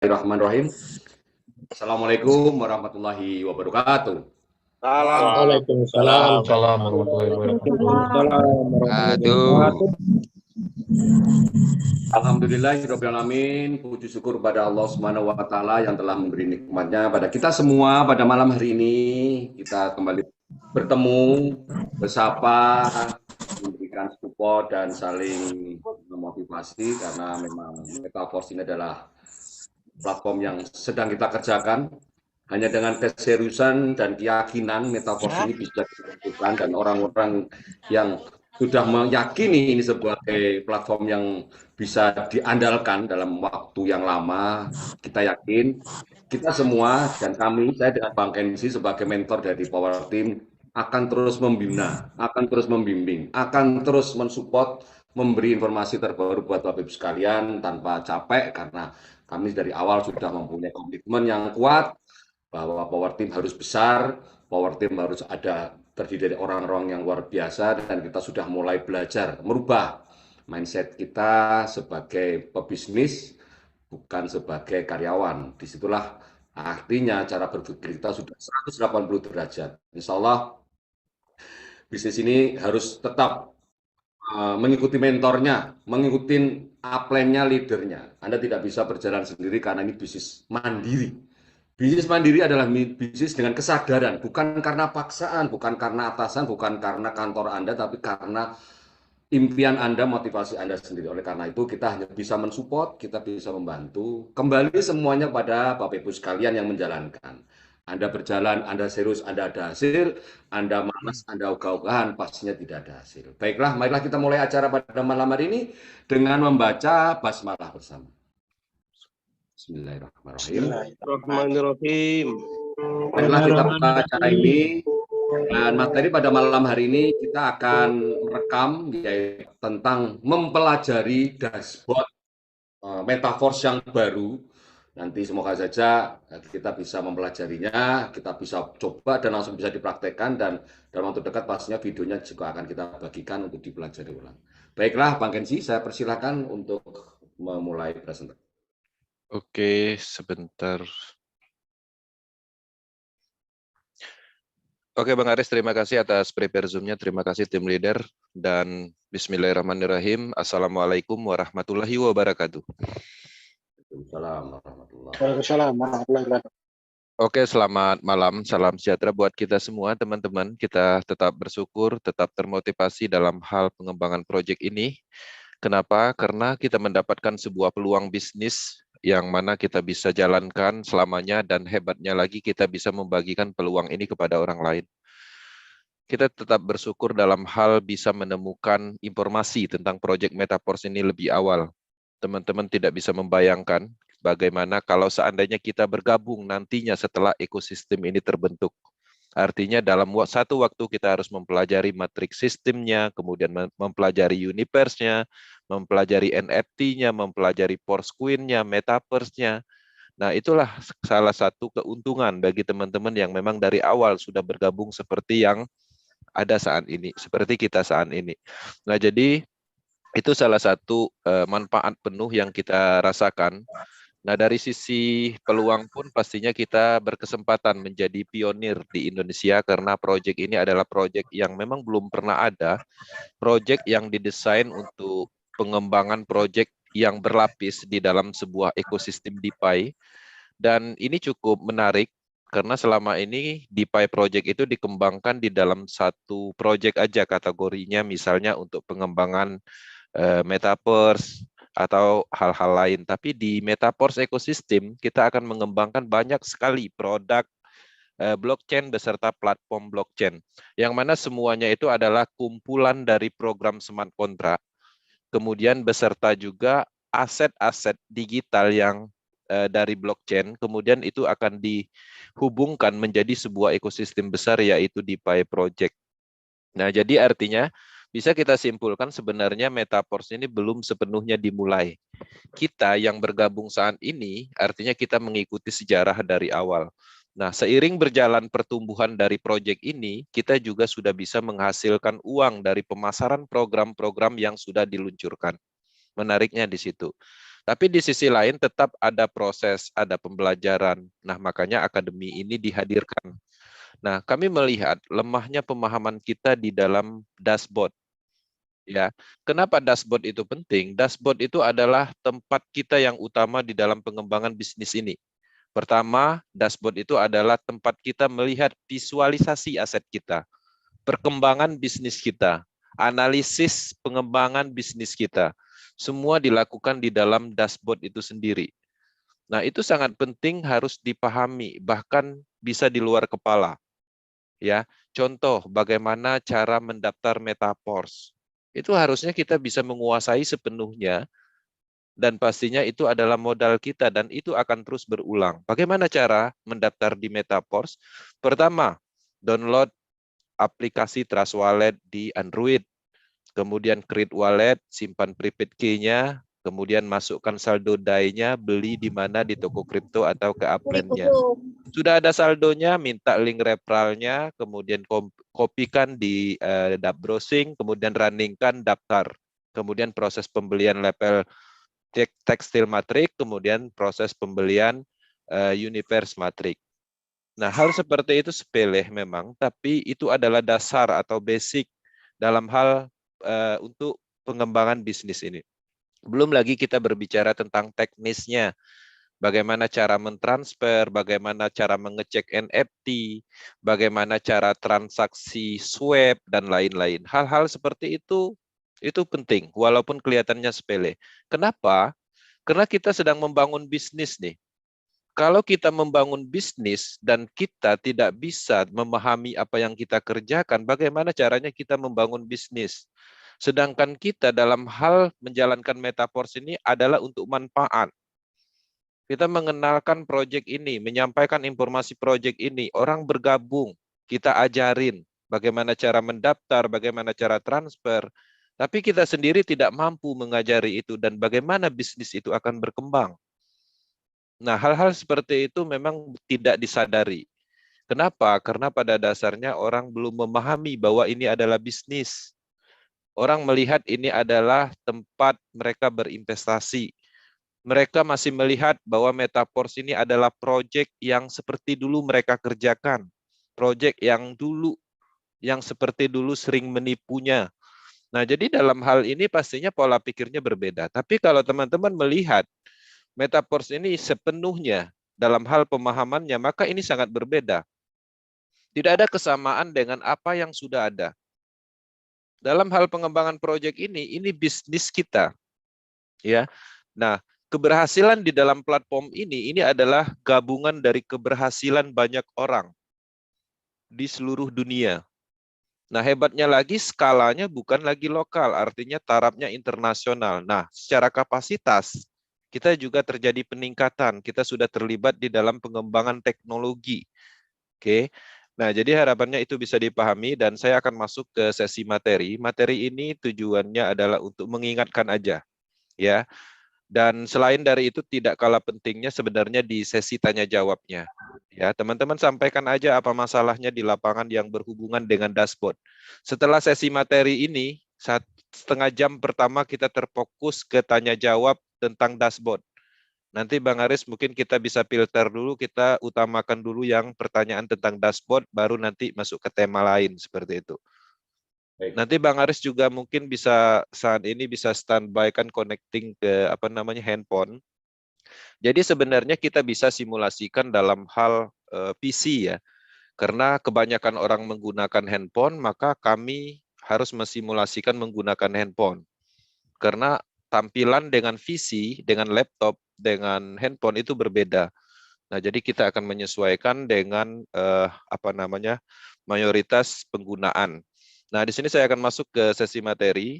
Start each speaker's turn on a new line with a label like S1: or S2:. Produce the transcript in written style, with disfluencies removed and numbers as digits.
S1: Bismillahirrahmanirrahim. Assalamualaikum warahmatullahi wabarakatuh.
S2: Waalaikumsalam.
S1: Alhamdulillahirrahmanirrahim. Puji syukur pada Allah Subhanahu wa Ta'ala yang telah memberi nikmatnya pada kita semua pada malam hari ini. Kita kembali bertemu, bersapa, memberikan support dan saling memotivasi karena memang Metaverse ini adalah platform yang sedang kita kerjakan. Hanya dengan keseriusan dan keyakinan Metaverse ini bisa dilakukan, dan orang-orang yang sudah meyakini ini sebagai platform yang bisa diandalkan dalam waktu yang lama, kita yakin kita semua dan kami, saya dengan Bang Kenzi sebagai mentor dari Power Team akan terus membina, akan terus membimbing, akan terus mensupport, memberi informasi terbaru buat Bapak Ibu sekalian tanpa capek, karena kami dari awal sudah mempunyai komitmen yang kuat bahwa Power Team harus besar, Power Team harus ada terdiri dari orang-orang yang luar biasa, dan kita sudah mulai belajar merubah mindset kita sebagai pebisnis, bukan sebagai karyawan. Disitulah artinya cara berpikir kita sudah 180 derajat. Insya Allah bisnis ini harus tetap mengikuti mentornya, mengikuti upline-nya, leadernya. Anda tidak bisa berjalan sendiri karena ini bisnis mandiri. Bisnis mandiri adalah bisnis dengan kesadaran, bukan karena paksaan, bukan karena atasan, bukan karena kantor Anda, tapi karena impian Anda, motivasi Anda sendiri. Oleh karena itu, kita hanya bisa mensupport, kita bisa membantu. Kembali semuanya pada Bapak Ibu sekalian yang menjalankan. Anda berjalan, Anda serius, Anda ada hasil. Anda malas, Anda ogah-ogahan, pastinya tidak ada hasil. Baiklah, marilah kita mulai acara pada malam hari ini dengan membaca basmalah bersama.
S2: Bismillahirrahmanirrahim.
S1: Baiklah, kita buka acara ini, dan materi pada malam hari ini kita akan merekam yaitu tentang mempelajari dashboard Metaverse yang baru. Nanti semoga saja kita bisa mempelajarinya, kita bisa coba dan langsung bisa dipraktekkan, dan dalam waktu dekat pastinya videonya juga akan kita bagikan untuk dipelajari ulang. Baiklah, Bang Kenzi, saya persilahkan untuk memulai presentasi.
S3: Oke, sebentar. Oke, Bang Aris, terima kasih atas prepare Zoom-nya. Terima kasih tim leader. Dan bismillahirrahmanirrahim. Assalamualaikum warahmatullahi wabarakatuh.
S2: Waalaikumsalam warahmatullahi wabarakatuh.
S3: Oke, selamat malam. Salam sejahtera buat kita semua, teman-teman. Kita tetap bersyukur, tetap termotivasi dalam hal pengembangan proyek ini. Kenapa? Karena kita mendapatkan sebuah peluang bisnis yang mana kita bisa jalankan selamanya, dan hebatnya lagi kita bisa membagikan peluang ini kepada orang lain. Kita tetap bersyukur dalam hal bisa menemukan informasi tentang proyek Metaverse ini lebih awal. Teman-teman tidak bisa membayangkan bagaimana kalau seandainya kita bergabung nantinya setelah ekosistem ini terbentuk. Artinya dalam satu waktu kita harus mempelajari matriks sistemnya, kemudian mempelajari universe-nya, mempelajari NFT-nya, mempelajari Porsquin-nya, Metaverse-nya. Nah, itulah salah satu keuntungan bagi teman-teman yang memang dari awal sudah bergabung seperti yang ada saat ini, seperti kita saat ini. Nah, jadi itu salah satu manfaat penuh yang kita rasakan. Nah, dari sisi peluang pun pastinya kita berkesempatan menjadi pionir di Indonesia, karena proyek ini adalah proyek yang memang belum pernah ada, proyek yang didesain untuk pengembangan proyek yang berlapis di dalam sebuah ekosistem DeFi. Dan ini cukup menarik karena selama ini DeFi project itu dikembangkan di dalam satu proyek aja kategorinya, misalnya untuk pengembangan Metaverse atau hal-hal lain. Tapi di Metaverse ekosistem kita akan mengembangkan banyak sekali produk blockchain beserta platform blockchain, yang mana semuanya itu adalah kumpulan dari program smart contract, kemudian beserta juga aset-aset digital yang dari blockchain, kemudian itu akan dihubungkan menjadi sebuah ekosistem besar, yaitu DeFi project. Nah, jadi artinya bisa kita simpulkan sebenarnya Metaverse ini belum sepenuhnya dimulai. Kita yang bergabung saat ini, artinya kita mengikuti sejarah dari awal. Nah, seiring berjalan pertumbuhan dari proyek ini, kita juga sudah bisa menghasilkan uang dari pemasaran program-program yang sudah diluncurkan. Menariknya di situ. Tapi di sisi lain tetap ada proses, ada pembelajaran. Nah, makanya akademi ini dihadirkan. Nah, kami melihat lemahnya pemahaman kita di dalam dashboard. Ya, kenapa dashboard itu penting? Dashboard itu adalah tempat kita yang utama di dalam pengembangan bisnis ini. Pertama, dashboard itu adalah tempat kita melihat visualisasi aset kita, perkembangan bisnis kita, analisis pengembangan bisnis kita. Semua dilakukan di dalam dashboard itu sendiri. Nah, itu sangat penting, harus dipahami, bahkan bisa di luar kepala. Ya, contoh bagaimana cara mendaftar Metaforce. Itu harusnya kita bisa menguasai sepenuhnya, dan pastinya itu adalah modal kita dan itu akan terus berulang. Bagaimana cara mendaftar di Metaforce? Pertama, download aplikasi Trust Wallet di Android. Kemudian create wallet, simpan prepaid key-nya, kemudian masukkan saldo DAI-nya, beli di mana, di toko kripto atau ke upline-nya. Sudah ada saldonya, minta link referralnya, kemudian kopikan di browsing, kemudian runningkan daftar. Kemudian proses pembelian label tekstil matrik, kemudian proses pembelian universe matrik. Nah, hal seperti itu sepele memang, tapi itu adalah dasar atau basic dalam hal untuk pengembangan bisnis ini. Belum lagi kita berbicara tentang teknisnya, bagaimana cara mentransfer, bagaimana cara mengecek NFT, bagaimana cara transaksi swap, dan lain-lain. Hal-hal seperti itu penting, walaupun kelihatannya sepele. Kenapa? Karena kita sedang membangun bisnis nih. Kalau kita membangun bisnis dan kita tidak bisa memahami apa yang kita kerjakan, bagaimana caranya kita membangun bisnis? Sedangkan kita dalam hal menjalankan Metaforce ini adalah untuk manfaat. Kita mengenalkan proyek ini, menyampaikan informasi proyek ini, orang bergabung, kita ajarin bagaimana cara mendaftar, bagaimana cara transfer, tapi kita sendiri tidak mampu mengajari itu dan bagaimana bisnis itu akan berkembang. Nah, hal-hal seperti itu memang tidak disadari. Kenapa? Karena pada dasarnya orang belum memahami bahwa ini adalah bisnis. Orang melihat ini adalah tempat mereka berinvestasi. Mereka masih melihat bahwa Metaforce ini adalah proyek yang seperti dulu mereka kerjakan. Proyek yang dulu, yang seperti dulu sering menipunya. Nah, jadi dalam hal ini pastinya pola pikirnya berbeda. Tapi kalau teman-teman melihat Metaforce ini sepenuhnya dalam hal pemahamannya, maka ini sangat berbeda. Tidak ada kesamaan dengan apa yang sudah ada. Dalam hal pengembangan proyek ini bisnis kita. Ya. Nah, keberhasilan di dalam platform ini adalah gabungan dari keberhasilan banyak orang di seluruh dunia. Nah, hebatnya lagi skalanya bukan lagi lokal, artinya tarafnya internasional. Nah, secara kapasitas, kita juga terjadi peningkatan. Kita sudah terlibat di dalam pengembangan teknologi. Oke. Nah, jadi harapannya itu bisa dipahami dan saya akan masuk ke sesi materi. Materi ini tujuannya adalah untuk mengingatkan aja, ya. Dan selain dari itu tidak kalah pentingnya sebenarnya di sesi tanya jawabnya. Ya, teman-teman sampaikan aja apa masalahnya di lapangan yang berhubungan dengan dashboard. Setelah sesi materi ini, 1,5 jam pertama kita terfokus ke tanya jawab tentang dashboard. Nanti Bang Aris mungkin kita bisa filter dulu, kita utamakan dulu yang pertanyaan tentang dashboard, baru nanti masuk ke tema lain seperti itu. Nanti Bang Aris juga mungkin bisa saat ini bisa standby kan connecting ke handphone. Jadi sebenarnya kita bisa simulasikan dalam hal PC ya. Karena kebanyakan orang menggunakan handphone, maka kami harus mensimulasikan menggunakan handphone. Karena tampilan dengan PC, dengan laptop, dengan handphone itu berbeda. Nah, jadi kita akan menyesuaikan dengan mayoritas penggunaan. Nah, di sini saya akan masuk ke sesi materi.